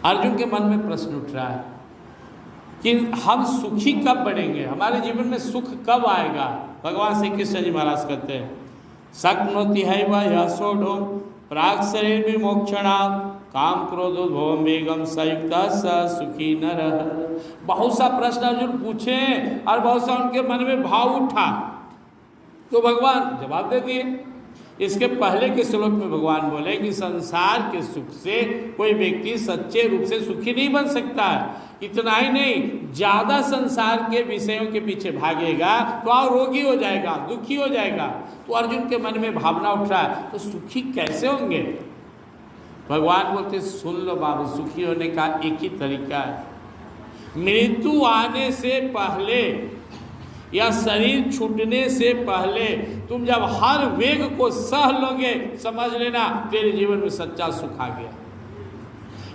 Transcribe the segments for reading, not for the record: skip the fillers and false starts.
अर्जुन के मन में प्रश्न उठ रहा है कि हम सुखी कब बनेंगे, हमारे जीवन में सुख कब आएगा। भगवान श्री कृष्ण जी महाराज कहते हैं शक्नोति हैव यशोढो प्राक् शरीर विमोक्षणा काम क्रोधोद्भवम वेगम संयुक्त स सुखी नरः। बहुत सा प्रश्न अर्जुन पूछे और बहुत सा उनके मन में भाव उठा, तो भगवान जवाब दे दिए। इसके पहले के श्लोक में भगवान बोले कि संसार के सुख से कोई व्यक्ति सच्चे रूप से सुखी नहीं बन सकता है। इतना ही नहीं, ज़्यादा संसार के विषयों के पीछे भागेगा तो और रोगी हो जाएगा, दुखी हो जाएगा। तो अर्जुन के मन में भावना उठ रहा है, तो सुखी कैसे होंगे। भगवान बोलते सुन लो बाबू, सुखी होने का एक ही तरीका है, मृत्यु आने से पहले या शरीर छूटने से पहले तुम जब हर वेग को सह लोगे, समझ लेना तेरे जीवन में सच्चा सुख आ गया।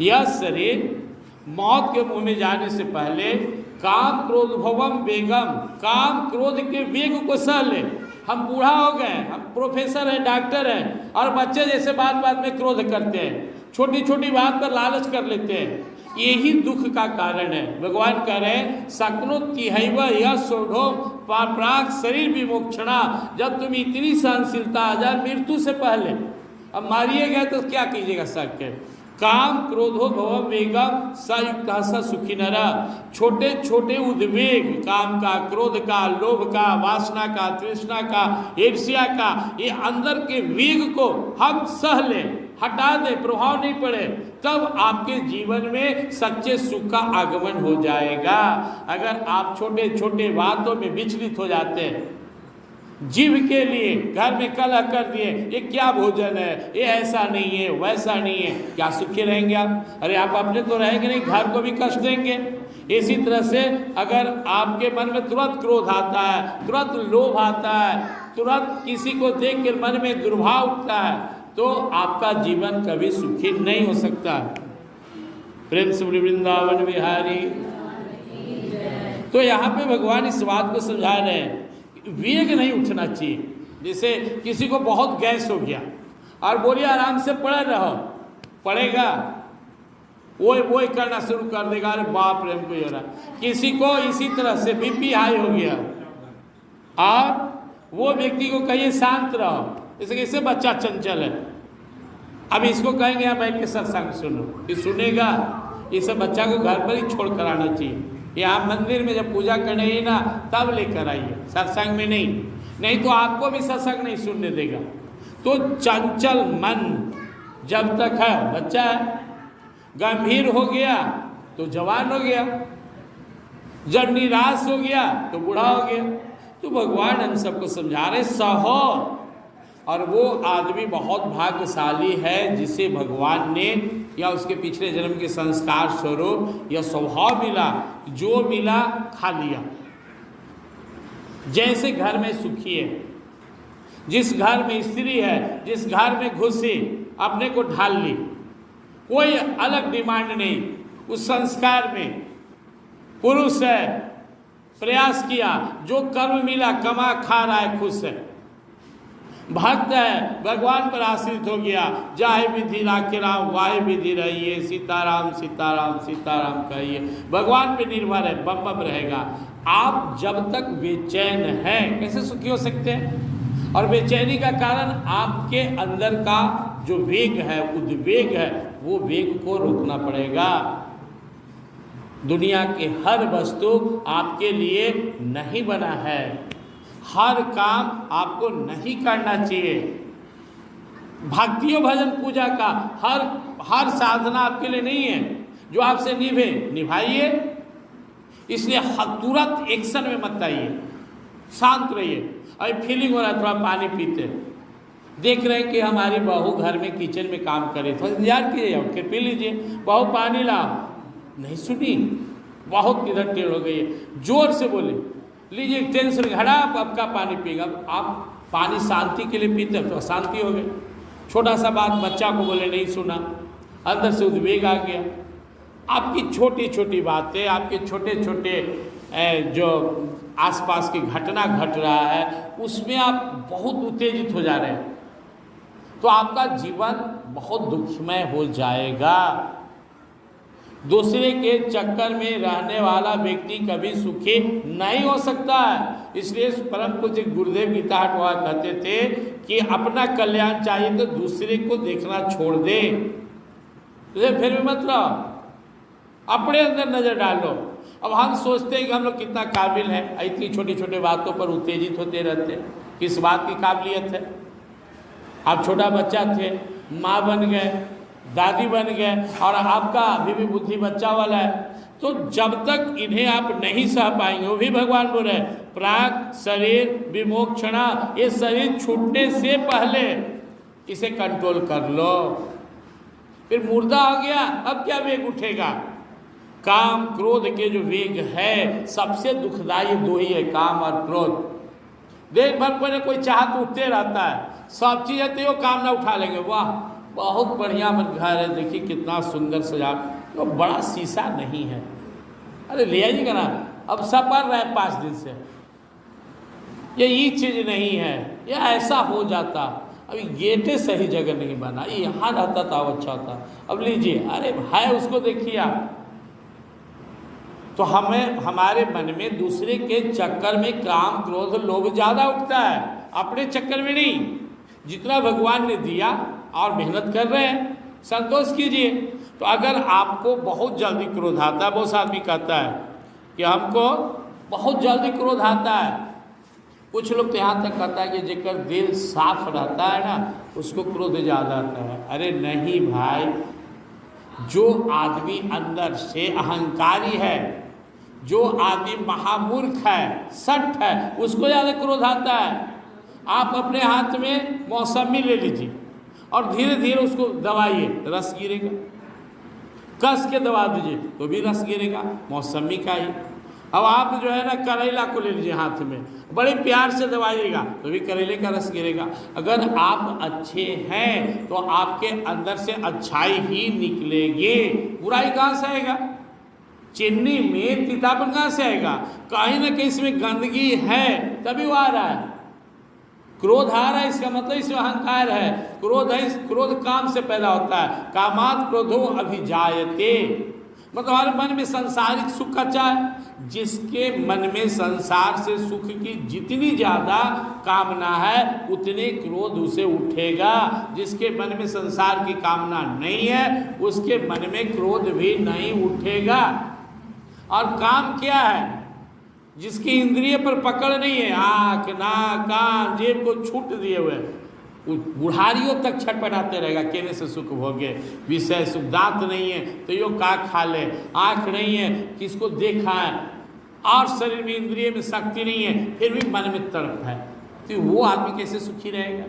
यह शरीर मौत के मुंह में जाने से पहले काम क्रोधोद्भवम वेगम, काम क्रोध के वेग को सह ले। हम बूढ़ा हो गए, हम प्रोफेसर हैं, डॉक्टर हैं, और बच्चे जैसे बात बात में क्रोध करते हैं, छोटी छोटी बात पर लालच कर लेते हैं। यही दुख का कारण है। भगवान कह रहे हैं शक्नोति हैव यशोढो प्राक् शरीर विमोक्षणा, जब तुम इतनी सहनशीलता आ जाए मृत्यु से पहले, अब मारिए गए तो क्या कीजिएगा शक्य, काम क्रोधोद्भवम वेगम संयुक्त स सुखी नरः। छोटे छोटे उद्वेग, काम का, क्रोध का, लोभ का, वासना का, तृष्णा का, ईर्ष्या का, ये अंदर के वेग को हम सह लें, हटा दे, प्रभाव नहीं पड़े, तब आपके जीवन में सच्चे सुख का आगमन हो जाएगा। अगर आप छोटे छोटे बातों में विचलित हो जाते हैं, जीव के लिए घर में कलह कर दिए, ये क्या भोजन है, ये ऐसा नहीं है, वैसा नहीं है, क्या सुखी रहेंगे आप। अरे आप अपने तो रहेंगे नहीं, घर को भी कष्ट देंगे। इसी तरह से अगर आपके मन में तुरंत क्रोध आता है, तुरंत लोभ आता है, तुरंत किसी को देख कर मन में दुर्भाव उठता है, तो आपका जीवन कभी सुखी नहीं हो सकता। प्रेम से वृंदावन बिहारी। तो यहाँ पे भगवान इस बात को समझा रहे हैं, वेग नहीं उठना चाहिए। जैसे किसी को बहुत गैस हो गया और बोलिए आराम से पड़े रहो, पड़ेगा, वो करना शुरू कर देगा, अरे बाप रे हमको ये रहा। किसी को इसी तरह से बीपी हाई हो गया और वो व्यक्ति को कहिए शांत रहो, जैसे कैसे बच्चा चंचल है, अब इसको कहेंगे यहाँ बैठ के सत्संग सुनो, ये सुनेगा। इसे बच्चा को घर पर ही छोड़ कर आना चाहिए। यहाँ मंदिर में जब पूजा करने ही ना तब लेकर आइए, सत्संग में नहीं तो आपको भी सत्संग नहीं सुनने देगा। तो चंचल मन जब तक है बच्चा है, गंभीर हो गया तो जवान हो गया, जब निराश हो गया तो बूढ़ा हो गया। तो भगवान हम सबको समझा रहे सहो, और वो आदमी बहुत भाग्यशाली है जिसे भगवान ने या उसके पिछले जन्म के संस्कार स्वरूप या स्वभाव मिला, जो मिला खा लिया। जैसे घर में सुखी है, जिस घर में स्त्री है, जिस घर में घुसी अपने को ढाल ली, कोई अलग डिमांड नहीं, उस संस्कार में पुरुष है, प्रयास किया, जो कर्म मिला कमा खा रहा है, खुश है, भक्त है, भगवान पर आश्रित हो गया, जाहे विधि राखे राम वाहे विधि रहिए, सीताराम सीताराम सीताराम कहिए, भगवान पे निर्भर है, बम बम रहेगा। आप जब तक बेचैन हैं कैसे सुखी हो सकते हैं। और बेचैनी का कारण आपके अंदर का जो वेग है, उद्वेग है, वो वेग को रोकना पड़ेगा। दुनिया के हर वस्तु आपके लिए नहीं बना है, हर काम आपको नहीं करना चाहिए। भक्तियों भजन पूजा का हर साधना आपके लिए नहीं है, जो आपसे निभाइए। इसलिए तुरंत एक्शन में मत आइए, शांत रहिए। अभी फीलिंग हो रहा है, थोड़ा पानी पीते, देख रहे हैं कि हमारी बहू घर में किचन में काम करे, थोड़ा इंतजार कीजिए, उठ के पी लीजिए। बहू पानी लाओ, नहीं सुनी, बहुत इधर टेढ़ हो गई है, जोर से बोले, लीजिए टेंशन घड़ा आपका पानी पिएगा। आप पानी शांति के लिए पीते तो अशांति हो गई। छोटा सा बात बच्चा को बोले, नहीं सुना, अंदर से उद्वेग आ गया। आपकी छोटी छोटी बातें, आपके छोटे छोटे जो आसपास की घटना घट रहा है, उसमें आप बहुत उत्तेजित हो जा रहे हैं, तो आपका जीवन बहुत दुखमय हो जाएगा। दूसरे के चक्कर में रहने वाला व्यक्ति कभी सुखी नहीं हो सकता है। इसलिए परम पूज्य गुरुदेव गीता हटवा कहते थे कि अपना कल्याण चाहिए तो दूसरे को देखना छोड़ दे, तुझे फिर भी मत रहो, अपने अंदर नजर डालो। अब हम सोचते हैं कि हम लोग कितना काबिल हैं, इतनी छोटी छोटी बातों पर उत्तेजित होते रहते हैं। किस बात की काबिलियत है? आप छोटा बच्चा थे, माँ बन गए, दादी बन गए, और आपका अभी भी बुद्धि बच्चा वाला है। तो जब तक इन्हें आप नहीं सह पाएंगे, वो भी भगवान बोल रहे हैं प्राग शरीर विमोक्षणा, ये शरीर छूटने से पहले इसे कंट्रोल कर लो। फिर मुर्दा हो गया, अब क्या वेग उठेगा? काम क्रोध के जो वेग है सबसे दुखदायी दो ही है, काम और क्रोध। देख भर पर कोई चाहत उठते रहता है, सब चीज़ है तो काम ना उठा लेंगे, वाह बहुत बढ़िया मन घर है, देखिए कितना सुंदर सजा, तो बड़ा शीशा नहीं है, अरे ले आइएगा ना, अब सब पढ़ रहे हैं 5 दिन से, ये चीज़ नहीं है, यह ऐसा हो जाता, अभी गेटे सही जगह नहीं बना, ये यहाँ रहता था वो अच्छा था, अब लीजिए, अरे भाई उसको देखिए आप। तो हमें हमारे मन में दूसरे के चक्कर में काम क्रोध लोभ ज़्यादा उठता है, अपने चक्कर में नहीं। जितना भगवान ने दिया और मेहनत कर रहे हैं, संतोष कीजिए। तो अगर आपको बहुत जल्दी क्रोध आता है, बहुत आदमी कहता है कि हमको बहुत जल्दी क्रोध आता है, कुछ लोग तो यहाँ तक कहता है कि जेकर दिल साफ रहता है ना उसको क्रोध ज़्यादा आता है। अरे नहीं भाई, जो आदमी अंदर से अहंकारी है, जो आदमी महामूर्ख है, सट है, उसको ज़्यादा क्रोध आता है। आप अपने हाथ में मौसमी ले लीजिए और धीरे धीरे उसको दबाइए, रस गिरेगा, कस के दबा दीजिए तो भी रस गिरेगा, मौसमी का ही। अब आप जो है ना करेला को ले लीजिए हाथ में, बड़े प्यार से दबाइएगा तो भी करेले का रस गिरेगा। अगर आप अच्छे हैं तो आपके अंदर से अच्छाई ही निकलेगी, बुराई कहाँ से आएगा? चीनी में तीतापन कहाँ से आएगा? कहीं ना कहीं इसमें गंदगी है तभी वो आ रहा है। क्रोध आ रहा है, इसका मतलब इसमें अहंकार है। क्रोध है, क्रोध काम से पैदा होता है, कामात् क्रोधो अभिजायते, मतलब हमारे मन में संसारिक सुख का चाह, जिसके मन में संसार से सुख की जितनी ज़्यादा कामना है उतने क्रोध उसे उठेगा। जिसके मन में संसार की कामना नहीं है उसके मन में क्रोध भी नहीं उठेगा। और काम क्या है? जिसकी इंद्रिय पर पकड़ नहीं है, आँख नाक कान जेब को छूट दिए हुए, बुढ़ारियों तक छटपटाते रहेगा, केने से सुख भोगे, विषय सुख, दांत नहीं है तो यो का खा ले, आँख नहीं है किसको देखा है, और शरीर में इंद्रिय में शक्ति नहीं है फिर भी मन में तड़प है, तो वो आदमी कैसे सुखी रहेगा?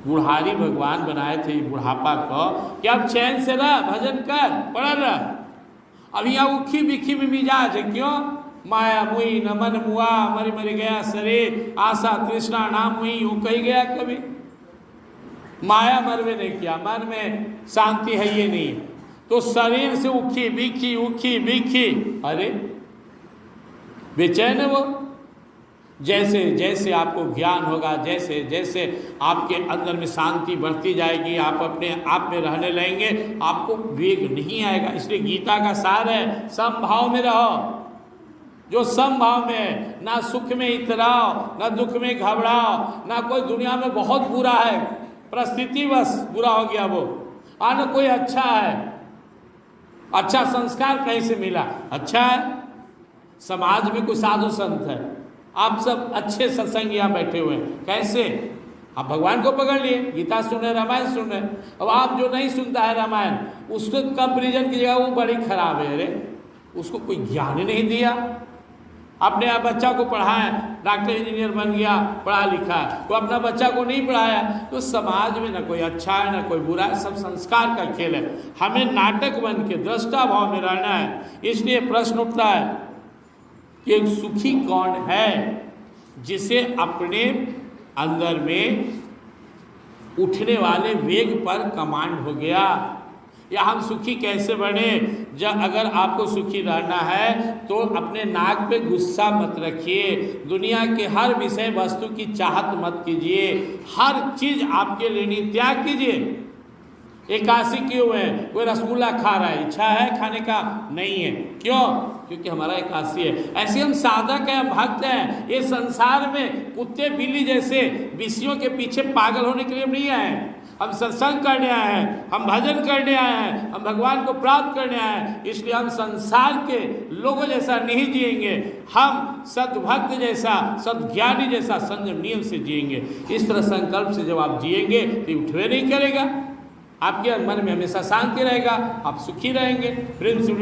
बुढ़ारी भगवान बनाए थे बुढ़ापा को कि अब चैन से रह, भजन कर, पढ़ रह। अब यहाँ उखी बिखी में मिजाज है, क्यों? माया मुई न मन मुआ, मर मर गया शरीर, आशा तृष्णा नाम मुई, यूँ कही गया कभी? माया मरवे नहीं किया, मन में शांति है ये नहीं, तो शरीर से उखी बिखी उखी बिखी, अरे बेचैन है वो। जैसे जैसे आपको ज्ञान होगा, जैसे जैसे आपके अंदर में शांति बढ़ती जाएगी, आप अपने आप में रहने लगेंगे, आपको वेग नहीं आएगा। इसलिए गीता का सार है समभाव में रहो। जो समभाव में है, ना सुख में इतराओ, ना दुख में घबराओ, ना कोई दुनिया में बहुत बुरा है, परिस्थिति बस बुरा हो गया वो, और ना कोई अच्छा है। अच्छा संस्कार कहीं से मिला? अच्छा है समाज में कोई साधु संत है, आप सब अच्छे सत्संग यहाँ बैठे हुए हैं, कैसे? आप भगवान को पकड़ लिए, गीता सुन रहे, रामायण सुन रहे। अब आप जो नहीं सुनता है रामायण, उसको कंपेरिजन की जगह वो बड़ी खराब है, अरे उसको कोई ज्ञान ही नहीं दिया। अपने आप बच्चा को पढ़ाएं, डॉक्टर इंजीनियर बन गया, पढ़ा लिखा, तो अपना बच्चा को नहीं पढ़ाया, तो समाज में ना कोई अच्छा है ना कोई बुरा है, सब संस्कार का खेल है। हमें नाटक बन के दृष्टा भाव में रहना है। इसलिए प्रश्न उठता है कि एक सुखी कौन है? जिसे अपने अंदर में उठने वाले वेग पर कमांड हो गया। या हम सुखी कैसे बने? जब अगर आपको सुखी रहना है तो अपने नाक पे गुस्सा मत रखिए, दुनिया के हर विषय वस्तु की चाहत मत कीजिए, हर चीज़ आपके लिए नहीं, त्याग कीजिए। एकादशी किए हुए हैं, कोई रसगुल्ला खा रहा है, इच्छा है खाने का? नहीं है। क्यों? क्योंकि हमारा एकादशी है। ऐसे हम साधक हैं, हम भक्त हैं। ये संसार में कुत्ते बिल्ली जैसे विषयों के पीछे पागल होने के लिए नहीं आए हैं। हम सत्संग करने आए हैं, हम भजन करने आए हैं, हम भगवान को प्राप्त करने आए हैं। इसलिए हम संसार के लोगों जैसा नहीं जिएंगे, हम सद्भक्त जैसा, सद्ज्ञानी जैसा संयम नियम से जिएंगे। इस तरह संकल्प से जब आप जिएंगे तो उठवे नहीं करेगा, आपके मन में हमेशा शांति रहेगा, आप सुखी रहेंगे। प्रेम से